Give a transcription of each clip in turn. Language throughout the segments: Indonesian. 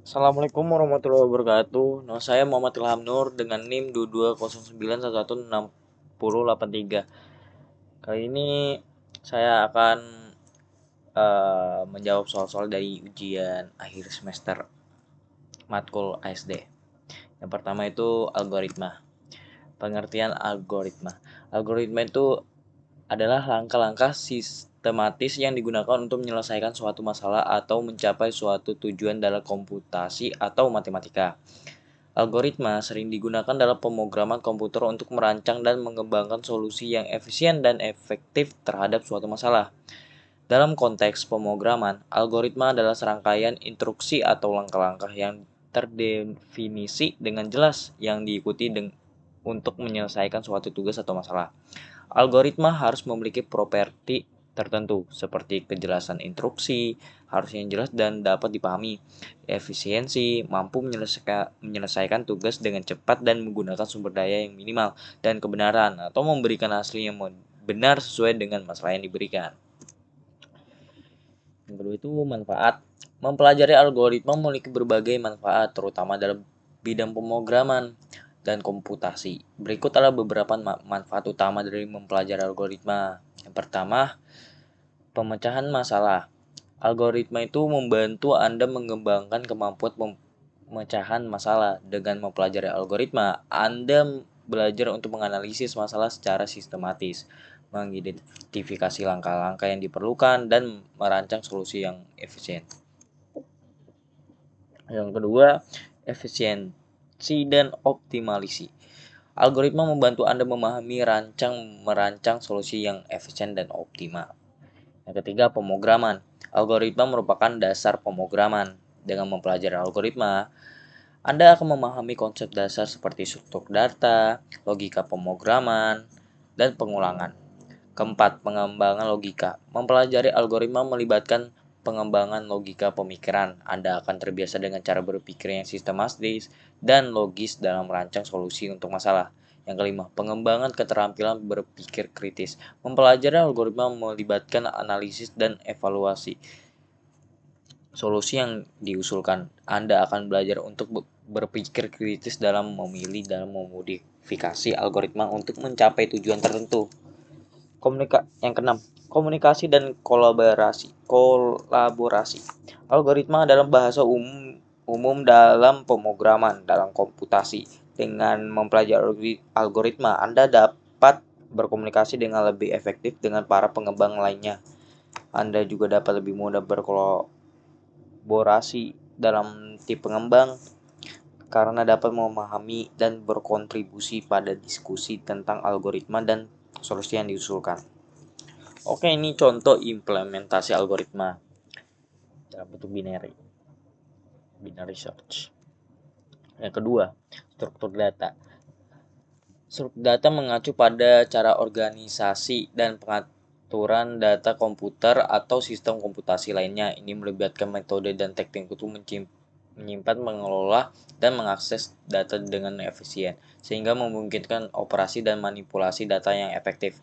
Assalamualaikum warahmatullahi wabarakatuh. Nama saya Muhammad Ilham Nur dengan NIM 2209116083. Kali ini saya akan menjawab soal-soal dari ujian akhir semester matkul ASD. Yang pertama itu algoritma. Pengertian algoritma. Algoritma itu adalah langkah-langkah sistematis yang digunakan untuk menyelesaikan suatu masalah atau mencapai suatu tujuan dalam komputasi atau matematika. Algoritma sering digunakan dalam pemrograman komputer untuk merancang dan mengembangkan solusi yang efisien dan efektif terhadap suatu masalah. Dalam konteks pemrograman, algoritma adalah serangkaian instruksi atau langkah-langkah yang terdefinisi dengan jelas yang diikuti untuk menyelesaikan suatu tugas atau masalah. Algoritma harus memiliki properti tertentu seperti kejelasan instruksi, harusnya jelas dan dapat dipahami, efisiensi, mampu menyelesaikan tugas dengan cepat dan menggunakan sumber daya yang minimal, dan kebenaran atau memberikan hasil yang benar sesuai dengan masalah yang diberikan. Yang kedua itu manfaat. Mempelajari algoritma memiliki berbagai manfaat, terutama dalam bidang pemrograman dan komputasi. Berikut adalah beberapa manfaat utama dari mempelajari algoritma. Yang pertama, pemecahan masalah. Algoritma itu membantu Anda mengembangkan kemampuan pemecahan masalah. Dengan mempelajari algoritma, Anda belajar untuk menganalisis masalah secara sistematis, mengidentifikasi langkah-langkah yang diperlukan, dan merancang solusi yang efisien. Yang kedua, efisiensi dan optimalisasi. Algoritma membantu Anda memahami merancang solusi yang efisien dan optimal. Yang ketiga, pemrograman. Algoritma merupakan dasar pemrograman. Dengan mempelajari algoritma, Anda akan memahami konsep dasar seperti struktur data, logika pemrograman, dan pengulangan. Keempat, pengembangan logika. Mempelajari algoritma melibatkan pengembangan logika pemikiran. Anda akan terbiasa dengan cara berpikir yang sistematis dan logis dalam merancang solusi untuk masalah. Yang kelima, pengembangan keterampilan berpikir kritis. Mempelajari algoritma melibatkan analisis dan evaluasi solusi yang diusulkan. Anda akan belajar untuk berpikir kritis dalam memilih dan memodifikasi algoritma untuk mencapai tujuan tertentu. Yang keenam, komunikasi dan kolaborasi. Algoritma adalah bahasa umum dalam pemrograman dalam komputasi. Dengan mempelajari algoritma, Anda dapat berkomunikasi dengan lebih efektif dengan para pengembang lainnya. Anda juga dapat lebih mudah berkolaborasi dalam tim pengembang karena dapat memahami dan berkontribusi pada diskusi tentang algoritma dan solusi yang diusulkan. Oke, ini contoh implementasi algoritma dalam bentuk binary search. Yang kedua, struktur data. Struktur data mengacu pada cara organisasi dan pengaturan data komputer atau sistem komputasi lainnya. Ini melibatkan metode dan teknik untuk menyimpan, mengelola, dan mengakses data dengan efisien, sehingga memungkinkan operasi dan manipulasi data yang efektif.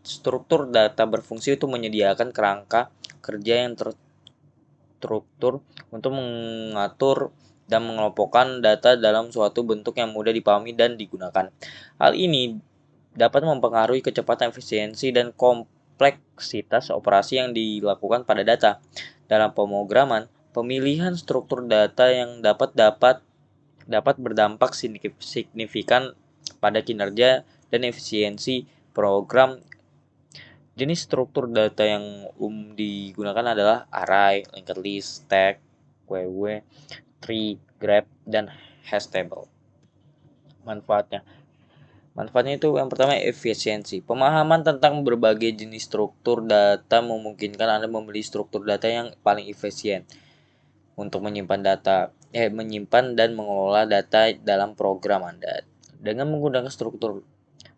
Struktur data berfungsi untuk menyediakan kerangka kerja yang terstruktur untuk mengatur dan mengelompokkan data dalam suatu bentuk yang mudah dipahami dan digunakan. Hal ini dapat mempengaruhi kecepatan, efisiensi, dan kompleksitas operasi yang dilakukan pada data. Dalam pemrograman, pemilihan struktur data yang dapat berdampak signifikan pada kinerja dan efisiensi program. Jenis struktur data yang digunakan adalah array, linked list, stack, queue, tree, graph, dan hash table. Manfaatnya itu yang pertama, efisiensi. Pemahaman tentang berbagai jenis struktur data memungkinkan Anda memilih struktur data yang paling efisien untuk menyimpan dan mengelola data dalam program Anda. Dengan menggunakan struktur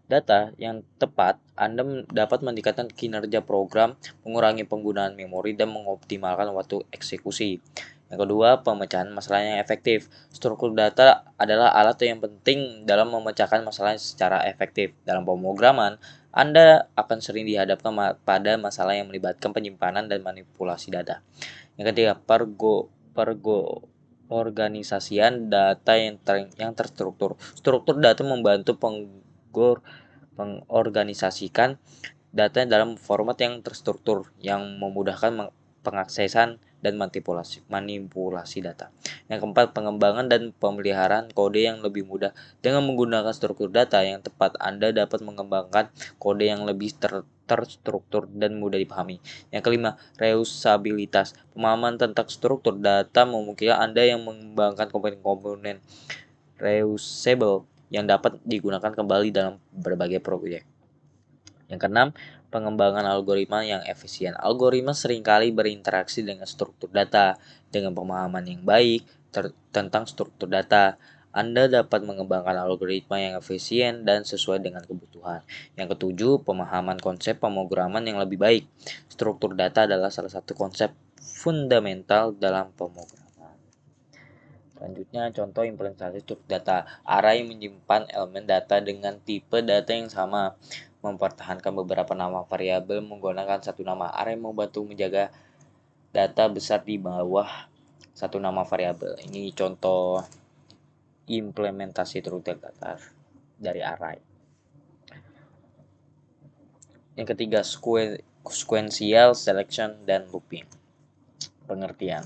data yang tepat, Anda dapat meningkatkan kinerja program, mengurangi penggunaan memori, dan mengoptimalkan waktu eksekusi. Yang kedua, pemecahan masalah yang efektif. Struktur data adalah alat yang penting dalam memecahkan masalah secara efektif. Dalam pemrograman, Anda akan sering dihadapkan pada masalah yang melibatkan penyimpanan dan manipulasi data. Yang ketiga, pengorganisasian data yang terstruktur. Struktur data membantu pengorganisasikan data dalam format yang terstruktur yang memudahkan pengaksesan dan manipulasi data. Yang keempat, pengembangan dan pemeliharaan kode yang lebih mudah. Dengan menggunakan struktur data yang tepat, Anda dapat mengembangkan kode yang lebih terstruktur dan mudah dipahami. Yang kelima, reusabilitas. Pemahaman tentang struktur data memungkinkan Anda yang mengembangkan komponen-komponen reusable yang dapat digunakan kembali dalam berbagai proyek. Yang keenam, pengembangan algoritma yang efisien. Algoritma seringkali berinteraksi dengan struktur data. Dengan pemahaman yang baik tentang struktur data, Anda dapat mengembangkan algoritma yang efisien dan sesuai dengan kebutuhan. Yang ketujuh, pemahaman konsep pemrograman yang lebih baik. Struktur data adalah salah satu konsep fundamental dalam pemrograman. Selanjutnya, contoh implementasi struktur data. Array menyimpan elemen data dengan tipe data yang sama. Mempertahankan beberapa nama variabel menggunakan satu nama. Array membantu menjaga data besar di bawah satu nama variabel. Ini contoh implementasi struktur data dari array. Yang ketiga, sequential selection dan looping. Pengertian.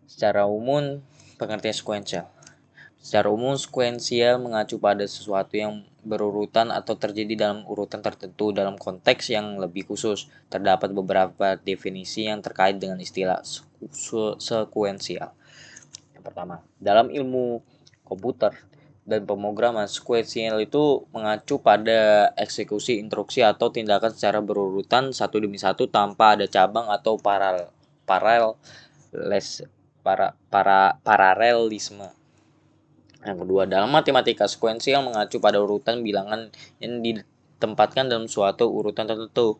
Secara umum, pengertian sequential. Secara umum, sekuensial mengacu pada sesuatu yang berurutan atau terjadi dalam urutan tertentu. Dalam konteks yang lebih khusus, terdapat beberapa definisi yang terkait dengan istilah sekuensial. Yang pertama, dalam ilmu komputer dan pemrograman, sekuensial itu mengacu pada eksekusi instruksi atau tindakan secara berurutan satu demi satu tanpa ada cabang atau paralelisme. Yang kedua, dalam matematika, sekuensial mengacu pada urutan bilangan yang ditempatkan dalam suatu urutan tertentu.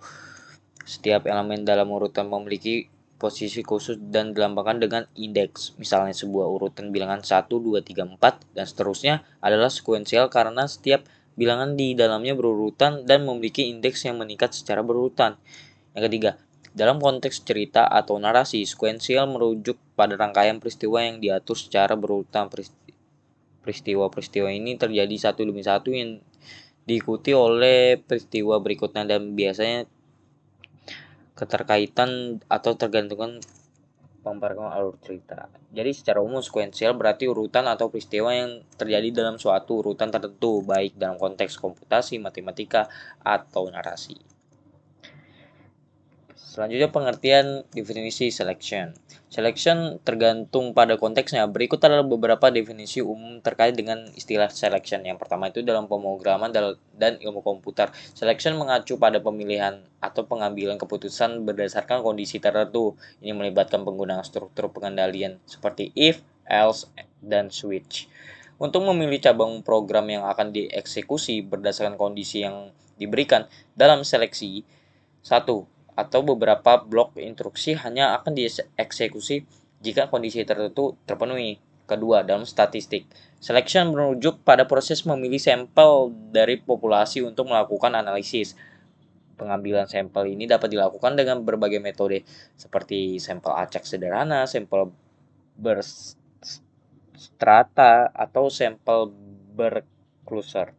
Setiap elemen dalam urutan memiliki posisi khusus dan dilambangkan dengan indeks. Misalnya sebuah urutan bilangan 1, 2, 3, 4, dan seterusnya adalah sekuensial karena setiap bilangan di dalamnya berurutan dan memiliki indeks yang meningkat secara berurutan. Yang ketiga, dalam konteks cerita atau narasi, sekuensial merujuk pada rangkaian peristiwa yang diatur secara berurutan. Peristiwa-peristiwa ini terjadi satu demi satu yang diikuti oleh peristiwa berikutnya dan biasanya keterkaitan atau tergantungan memperkenalkan alur cerita. Jadi secara umum sekuensial berarti urutan atau peristiwa yang terjadi dalam suatu urutan tertentu, baik dalam konteks komputasi, matematika, atau narasi. Selanjutnya pengertian definisi selection. Selection tergantung pada konteksnya. Berikut adalah beberapa definisi umum terkait dengan istilah selection. Yang pertama itu dalam pemrograman dan ilmu komputer. Selection mengacu pada pemilihan atau pengambilan keputusan berdasarkan kondisi tertentu. Ini melibatkan penggunaan struktur pengendalian seperti if, else, dan switch. Untuk memilih cabang program yang akan dieksekusi berdasarkan kondisi yang diberikan dalam seleksi, 1. Atau beberapa blok instruksi hanya akan dieksekusi jika kondisi tertentu terpenuhi. Kedua, dalam statistik, selection merujuk pada proses memilih sampel dari populasi untuk melakukan analisis. Pengambilan sampel ini dapat dilakukan dengan berbagai metode, seperti sampel acak sederhana, sampel berstrata, atau sampel berkluster.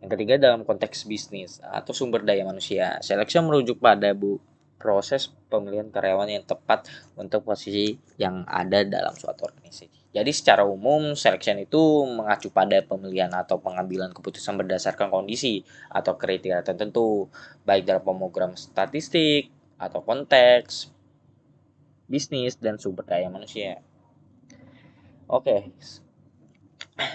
Yang ketiga, dalam konteks bisnis atau sumber daya manusia, selection merujuk pada proses pemilihan karyawan yang tepat untuk posisi yang ada dalam suatu organisasi. Jadi secara umum, selection itu mengacu pada pemilihan atau pengambilan keputusan berdasarkan kondisi atau kriteria tertentu, baik dalam pemrograman statistik atau konteks bisnis dan sumber daya manusia. Oke.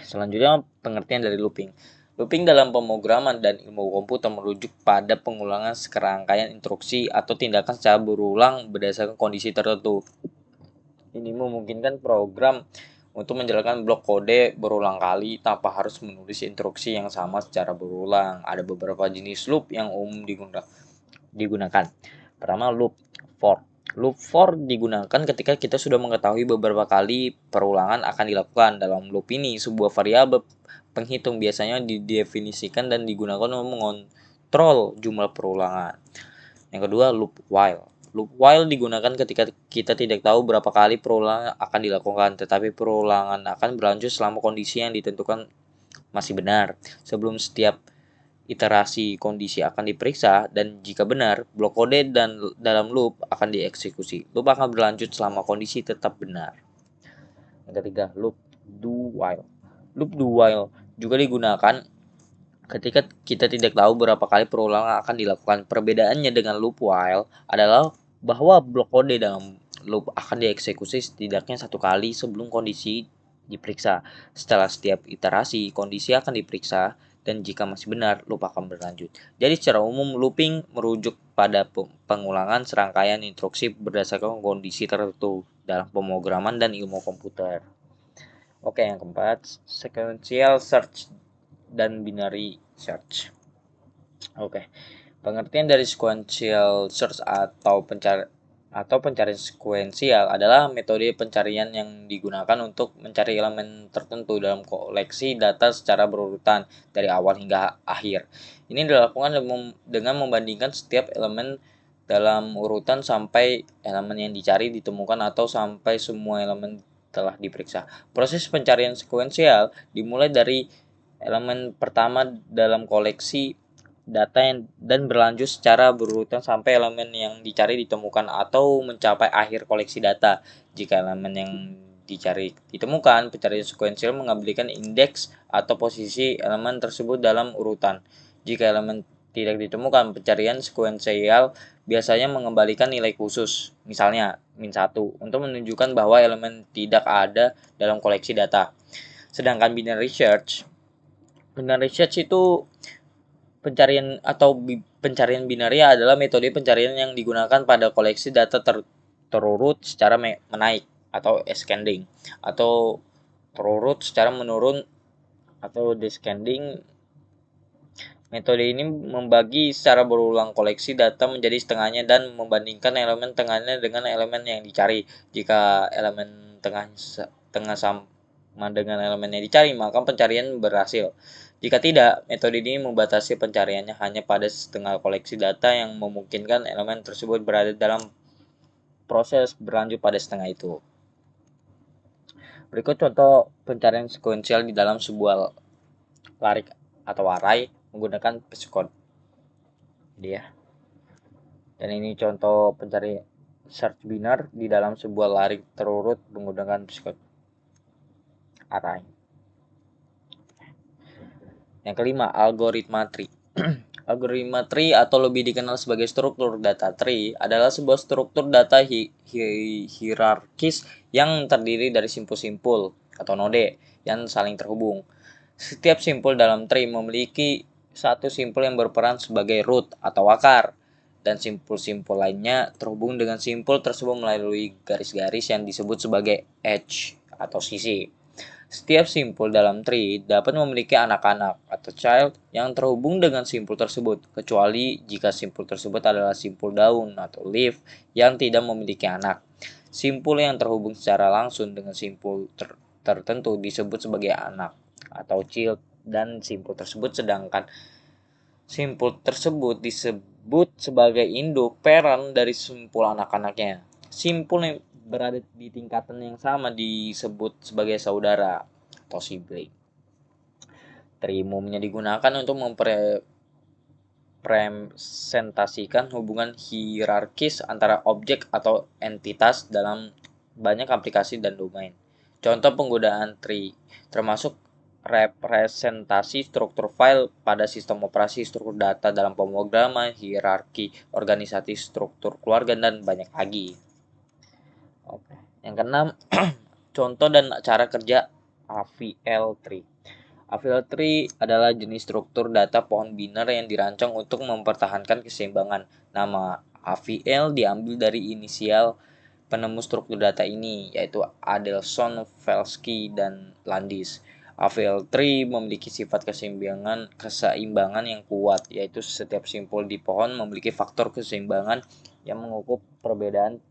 Selanjutnya pengertian dari looping. Looping dalam pemrograman dan ilmu komputer merujuk pada pengulangan serangkaian instruksi atau tindakan secara berulang berdasarkan kondisi tertentu. Ini memungkinkan program untuk menjalankan blok kode berulang kali tanpa harus menulis instruksi yang sama secara berulang. Ada beberapa jenis loop yang umum digunakan. Pertama, loop for. Loop for digunakan ketika kita sudah mengetahui beberapa kali perulangan akan dilakukan. Dalam loop ini, sebuah variabel penghitung biasanya didefinisikan dan digunakan untuk mengontrol jumlah perulangan. Yang kedua, loop while. Loop while digunakan ketika kita tidak tahu berapa kali perulangan akan dilakukan, tetapi perulangan akan berlanjut selama kondisi yang ditentukan masih benar. Sebelum setiap iterasi kondisi akan diperiksa, dan jika benar, blok kode dan dalam loop akan dieksekusi. Loop akan berlanjut selama kondisi tetap benar. Yang ketiga, loop do while. Loop do while juga digunakan ketika kita tidak tahu berapa kali perulangan akan dilakukan. Perbedaannya dengan loop while adalah bahwa blok kode dalam loop akan dieksekusi setidaknya satu kali sebelum kondisi diperiksa. Setelah setiap iterasi, kondisi akan diperiksa, dan jika masih benar, loop akan berlanjut. Jadi secara umum, looping merujuk pada pengulangan serangkaian instruksi berdasarkan kondisi tertentu dalam pemrograman dan ilmu komputer. Oke, yang keempat, sequential search dan binary search. Oke, pengertian dari sequential search atau pencarian sekuensial adalah metode pencarian yang digunakan untuk mencari elemen tertentu dalam koleksi data secara berurutan dari awal hingga akhir. Ini dilakukan dengan membandingkan setiap elemen dalam urutan sampai elemen yang dicari ditemukan atau sampai semua elemen telah diperiksa. Proses pencarian sekuensial dimulai dari elemen pertama dalam koleksi data dan berlanjut secara berurutan sampai elemen yang dicari ditemukan atau mencapai akhir koleksi data. Jika elemen yang dicari ditemukan, pencarian sekuensial mengambilkan indeks atau posisi elemen tersebut dalam urutan. Jika elemen tidak ditemukan, pencarian sekuensial biasanya mengembalikan nilai khusus, misalnya -1, untuk menunjukkan bahwa elemen tidak ada dalam koleksi data. Sedangkan binary search itu pencarian binaria adalah metode pencarian yang digunakan pada koleksi data terurut secara menaik atau ascending, atau terurut secara menurun atau descending. Metode ini membagi secara berulang koleksi data menjadi setengahnya dan membandingkan elemen tengahnya dengan elemen yang dicari. Jika elemen tengah sama dengan elemen yang dicari, maka pencarian berhasil. Jika tidak, metode ini membatasi pencariannya hanya pada setengah koleksi data yang memungkinkan elemen tersebut berada dalam proses berlanjut pada setengah itu. Berikut contoh pencarian sekuensial di dalam sebuah larik atau array menggunakan pseudocode. Dan ini contoh pencarian search binar di dalam sebuah larik terurut menggunakan pseudocode array. Yang kelima, algoritma tree. Algoritma tree atau lebih dikenal sebagai struktur data tree adalah sebuah struktur data hierarkis yang terdiri dari simpul-simpul atau node yang saling terhubung. Setiap simpul dalam tree memiliki satu simpul yang berperan sebagai root atau akar, dan simpul-simpul lainnya terhubung dengan simpul tersebut melalui garis-garis yang disebut sebagai edge atau sisi. Setiap simpul dalam tree dapat memiliki anak-anak atau child yang terhubung dengan simpul tersebut, kecuali jika simpul tersebut adalah simpul daun atau leaf yang tidak memiliki anak. Simpul yang terhubung secara langsung dengan simpul tertentu disebut sebagai anak atau child, dan simpul tersebut disebut sebagai induk parent dari simpul anak-anaknya. Simpul yang berada di tingkatan yang sama disebut sebagai saudara atau sibling. Tree umumnya digunakan untuk mempresentasikan hubungan hierarkis antara objek atau entitas dalam banyak aplikasi dan domain. Contoh penggunaan tree termasuk representasi struktur file pada sistem operasi, struktur data dalam pemrograman, hierarki organisasi, struktur keluarga, dan banyak lagi. Oke. Yang keenam, contoh dan cara kerja AVL tree. AVL tree adalah jenis struktur data pohon binar yang dirancang untuk mempertahankan keseimbangan. Nama AVL diambil dari inisial penemu struktur data ini, yaitu Adelson, Velsky, dan Landis. AVL tree memiliki sifat keseimbangan yang kuat, yaitu setiap simpul di pohon memiliki faktor keseimbangan yang mengukur perbedaan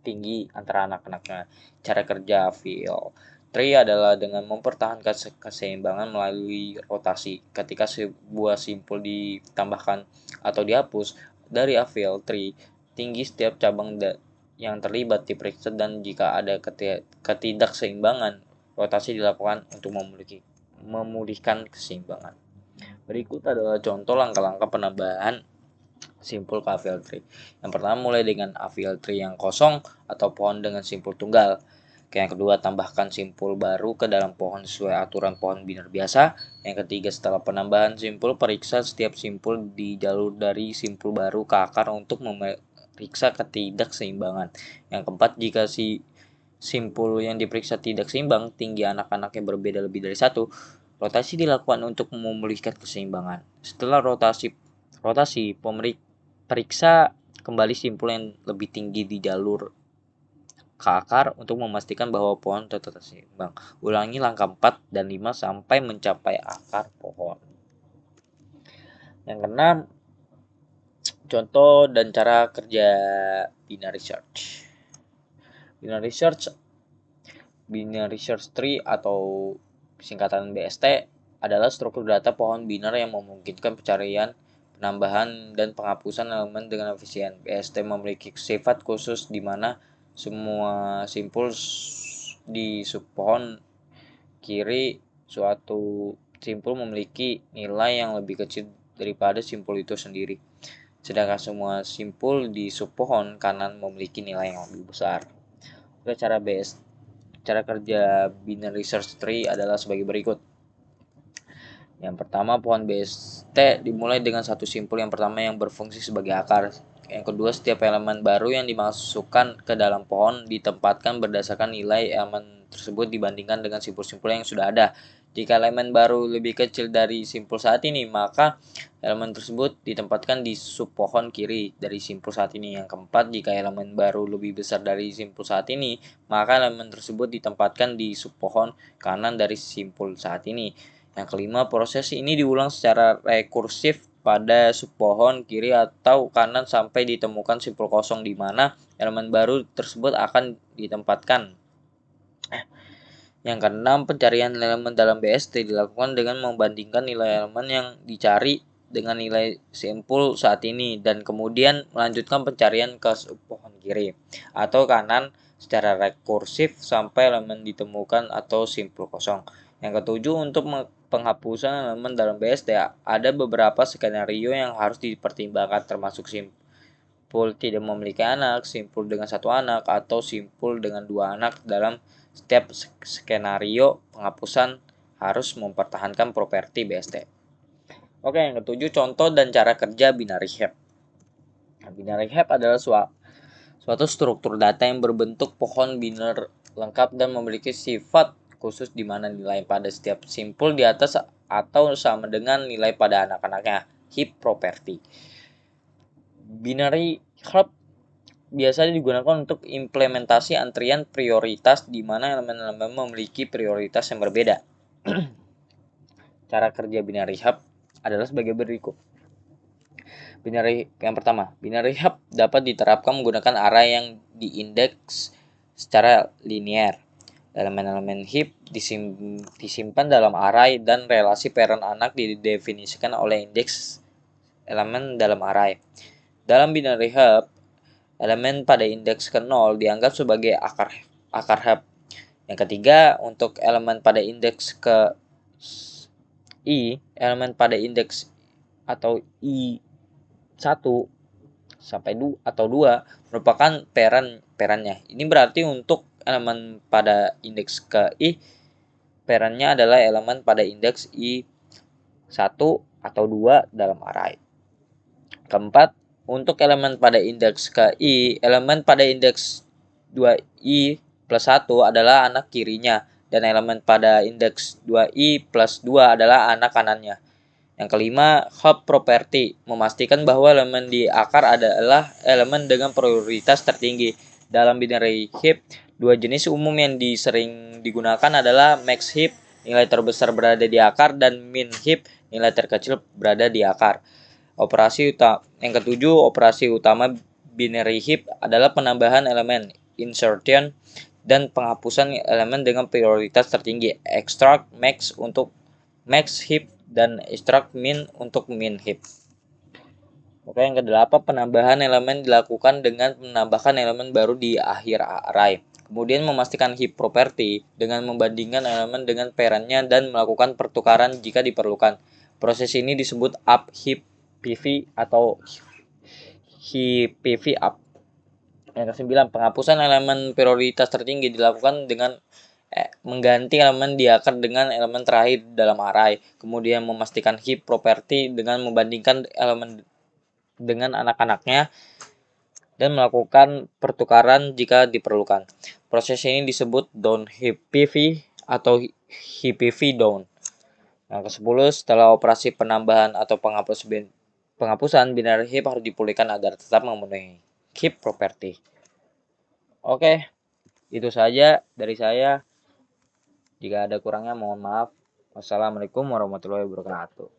tinggi antara anak-anaknya. Cara kerja AVL tree adalah dengan mempertahankan keseimbangan melalui rotasi. Ketika sebuah simpul ditambahkan atau dihapus dari AVL tree, tinggi setiap cabang yang terlibat diperiksa, dan jika ada ketidakseimbangan, rotasi dilakukan untuk memulihkan keseimbangan. Berikut adalah contoh langkah-langkah penambahan simpul ke apial tree. Yang pertama, mulai dengan apial tree yang kosong atau pohon dengan simpul tunggal. Yang kedua, tambahkan simpul baru ke dalam pohon sesuai aturan pohon biner biasa. Yang ketiga, setelah penambahan simpul, periksa setiap simpul di jalur dari simpul baru ke akar untuk memeriksa ketidakseimbangan. Yang keempat, jika si simpul yang diperiksa tidak seimbang, tinggi anak-anaknya berbeda lebih dari satu, rotasi dilakukan untuk memulihkan keseimbangan. Setelah rotasi, periksa kembali simpul yang lebih tinggi di jalur ke akar untuk memastikan bahwa pohon tetap seimbang. Ulangi langkah 4 dan 5 sampai mencapai akar pohon. Yang keenam, contoh dan cara kerja binary search. Binary search tree atau singkatan BST adalah struktur data pohon biner yang memungkinkan pencarian, penambahan, dan penghapusan elemen dengan efisien. BST memiliki sifat khusus di mana semua simpul di subpohon kiri suatu simpul memiliki nilai yang lebih kecil daripada simpul itu sendiri, sedangkan semua simpul di subpohon kanan memiliki nilai yang lebih besar. Cara kerja binary search tree adalah sebagai berikut. Yang pertama, pohon BST dimulai dengan satu simpul yang pertama yang berfungsi sebagai akar. Yang kedua, setiap elemen baru yang dimasukkan ke dalam pohon ditempatkan berdasarkan nilai elemen tersebut dibandingkan dengan simpul-simpul yang sudah ada. Jika elemen baru lebih kecil dari simpul saat ini, maka elemen tersebut ditempatkan di subpohon kiri dari simpul saat ini. Yang keempat, jika elemen baru lebih besar dari simpul saat ini, maka elemen tersebut ditempatkan di subpohon kanan dari simpul saat ini. Yang kelima, proses ini diulang secara rekursif pada subpohon kiri atau kanan sampai ditemukan simpul kosong di mana elemen baru tersebut akan ditempatkan. Yang keenam, pencarian elemen dalam BST dilakukan dengan membandingkan nilai elemen yang dicari dengan nilai simpul saat ini dan kemudian melanjutkan pencarian ke subpohon kiri atau kanan secara rekursif sampai elemen ditemukan atau simpul kosong. Yang ketujuh, untuk penghapusan elemen dalam BST ada beberapa skenario yang harus dipertimbangkan, termasuk simpul tidak memiliki anak, simpul dengan satu anak, atau simpul dengan dua anak. Dalam setiap skenario penghapusan harus mempertahankan properti BST. Oke, yang ketujuh, contoh dan cara kerja binary heap. Binary heap adalah suatu struktur data yang berbentuk pohon biner lengkap dan memiliki sifat khusus di mana nilai pada setiap simpul di atas atau sama dengan nilai pada anak-anaknya. Heap property. Binary heap biasanya digunakan untuk implementasi antrian prioritas di mana elemen-elemen memiliki prioritas yang berbeda. Cara kerja binary heap adalah sebagai berikut. Yang pertama, binary heap dapat diterapkan menggunakan array yang diindeks secara linear. Elemen-elemen heap disimpan dalam array dan relasi parent anak didefinisikan oleh indeks elemen dalam array. Dalam binary heap, elemen pada indeks ke-0 dianggap sebagai akar heap. Yang ketiga, untuk elemen pada indeks ke i, elemen pada indeks atau i1 sampai 2 merupakan parentnya. Ini berarti untuk elemen pada indeks ke i, parentnya adalah elemen pada indeks i1 atau 2 dalam array. Keempat, untuk elemen pada indeks ke i, elemen pada indeks 2i plus 1 adalah anak kirinya, dan elemen pada indeks 2i plus 2 adalah anak kanannya. Yang kelima, heap property memastikan bahwa elemen di akar adalah elemen dengan prioritas tertinggi. Dalam binary heap, dua jenis umum yang sering digunakan adalah max heap, nilai terbesar berada di akar, dan min heap, nilai terkecil berada di akar. Yang ketujuh, operasi utama binary heap adalah penambahan elemen, insertion, dan penghapusan elemen dengan prioritas tertinggi. Extract max untuk max heap dan extract min untuk min heap. Oke, yang kedelapan, penambahan elemen dilakukan dengan menambahkan elemen baru di akhir array. Kemudian memastikan heap property dengan membandingkan elemen dengan parentnya dan melakukan pertukaran jika diperlukan. Proses ini disebut up heap PV atau heap PV up. Yang kesembilan, penghapusan elemen prioritas tertinggi dilakukan dengan mengganti elemen di akar dengan elemen terakhir dalam array. Kemudian memastikan heap property dengan membandingkan elemen dengan anak-anaknya dan melakukan pertukaran jika diperlukan. Proses ini disebut down heap PV atau heap PV down. Yang ke-10, setelah operasi penambahan atau penghapusan, binary heap harus dipulihkan agar tetap memenuhi heap property. Oke, itu saja dari saya. Jika ada kurangnya mohon maaf. Wassalamualaikum warahmatullahi wabarakatuh.